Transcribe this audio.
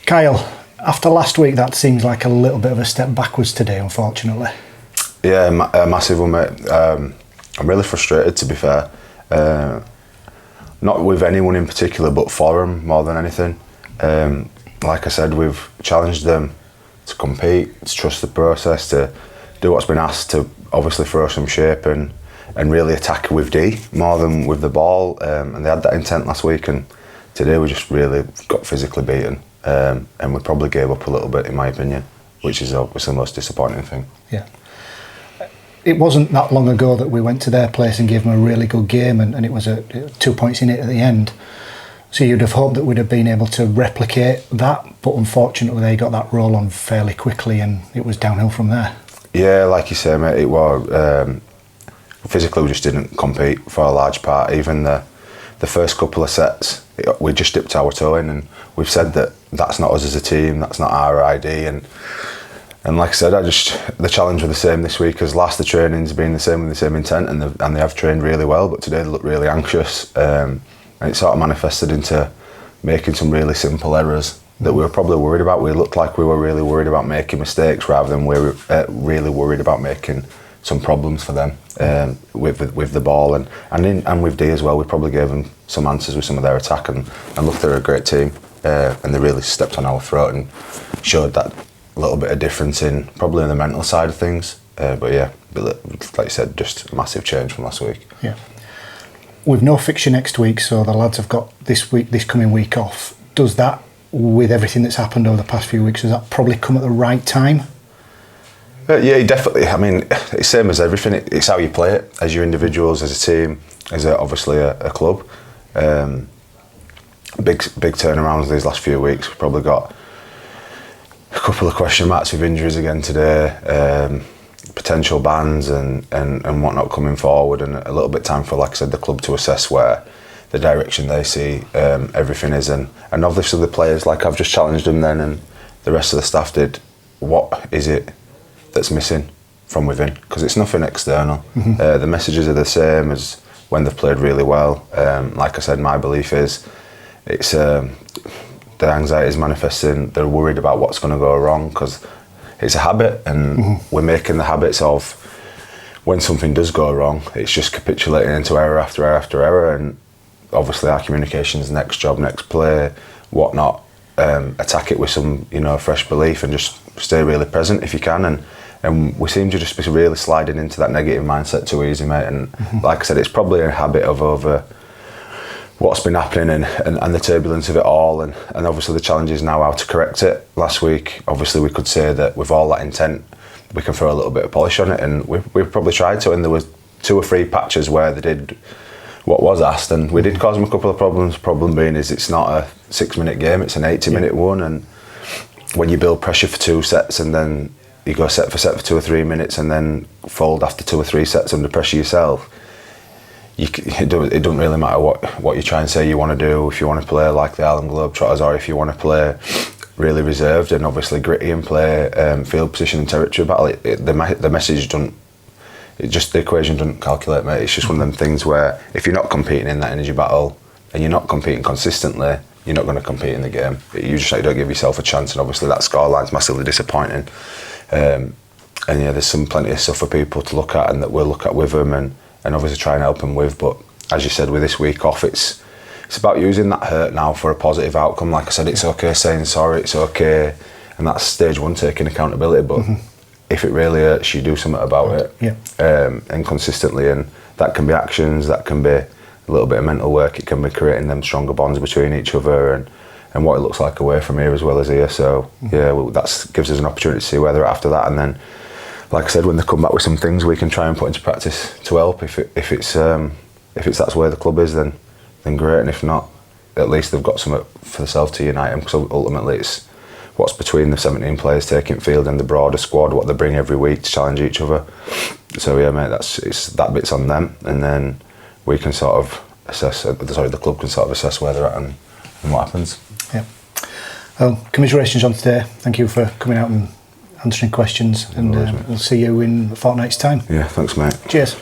Kyle, after last week, that seems like a little bit of a step backwards today, unfortunately. Yeah, a massive one, mate. I'm really frustrated, to be fair. Not with anyone in particular, but for them more than anything. Like I said, we've challenged them to compete, to trust the process, to do what's been asked, to obviously throw some shape and really attack with D more than with the ball. And they had that intent last week, and today we just really got physically beaten. And we probably gave up a little bit, in my opinion, which is obviously the most disappointing thing. Yeah. It wasn't that long ago that we went to their place and gave them a really good game, and it was 2 points in it at the end. So you'd have hoped that we'd have been able to replicate that, but unfortunately they got that roll on fairly quickly and it was downhill from there. Yeah, like you say, mate, it was physically we just didn't compete for a large part. Even the first couple of sets, we just dipped our toe in, and we've said that that's not us as a team, that's not our ID, and like I said, the challenge was the same this week as last. The training's been the same with the same intent, and they have trained really well, but today they look really anxious, and it sort of manifested into making some really simple errors that we were probably worried about. We looked like we were really worried about making mistakes rather than we were really worried about making some problems for them with the ball and with D as well. We probably gave them some answers with some of their attack, and look, they're a great team, and they really stepped on our throat and showed that little bit of difference in probably in the mental side of things. But yeah, like you said, just a massive change from last week. Yeah. With no fixture next week, so the lads have got this coming week off. Does that, with everything that's happened over the past few weeks, does that probably come at the right time? Yeah, definitely. I mean, it's same as everything. It's how you play it as your individuals, as a team, as obviously a club. Big turnarounds these last few weeks. We've probably got a couple of question marks with injuries again today, potential bans and whatnot coming forward, and a little bit time for, like I said, the club to assess where the direction they see everything is, and obviously the players, like I've just challenged them then, and the rest of the staff did. What is it that's missing from within? Because it's nothing external. Mm-hmm. The messages are the same as when they've played really well. Like I said, my belief is it's the anxiety is manifesting. They're worried about what's going to go wrong because it's a habit, and we're making the habits of when something does go wrong, it's just capitulating into error after error after error. And obviously our communications, next job, next play, whatnot, attack it with some fresh belief and just stay really present if you can. And we seem to just be really sliding into that negative mindset too easy, mate. And like I said, it's probably a habit of over what's been happening and the turbulence of it all, and obviously the challenge is now how to correct it. Last week, obviously we could say that with all that intent, we can throw a little bit of polish on it, and we've probably tried to, and there was 2 or 3 patches where they did what was asked, and we did cause them a couple of problems. Problem being is it's not a 6-minute game, it's an 80-minute one, and when you build pressure for 2 sets and then you go set for 2 or 3 minutes and then fold after 2 or 3 sets under pressure yourself, it doesn't really matter what you try and say you want to do. If you want to play like the Harlem Globetrotters, or if you want to play really reserved and obviously gritty and play field position and territory battle, the message doesn't. The equation doesn't calculate, mate. It's just one of them things where if you're not competing in that energy battle and you're not competing consistently, you're not going to compete in the game. You don't give yourself a chance, and obviously that scoreline's massively disappointing. And yeah, there's plenty of stuff for people to look at and that we'll look at with them and obviously try and help them with. But as you said, with this week off, it's about using that hurt now for a positive outcome. Like I said, it's okay saying sorry, it's okay, and that's stage 1, taking accountability. But if it really hurts, you do something about it, and consistently. And that can be actions, that can be a little bit of mental work, it can be creating them stronger bonds between each other and what it looks like away from here as well as here. So yeah, that gives us an opportunity to see where they're at after that, and then, like I said, when they come back with some things we can try and put into practice to help. If it's that's where the club is, then great, and if not, at least they've got something for themselves to unite them, because ultimately it's what's between the 17 players taking field and the broader squad, what they bring every week to challenge each other. So yeah, mate, that bit's on them, and then we can sort of assess. The club can sort of assess where they're at and what happens. Yeah. Well, commiserations on today. Thank you for coming out and answering questions, and we'll see you in a fortnight's time. Yeah, thanks, mate. Cheers.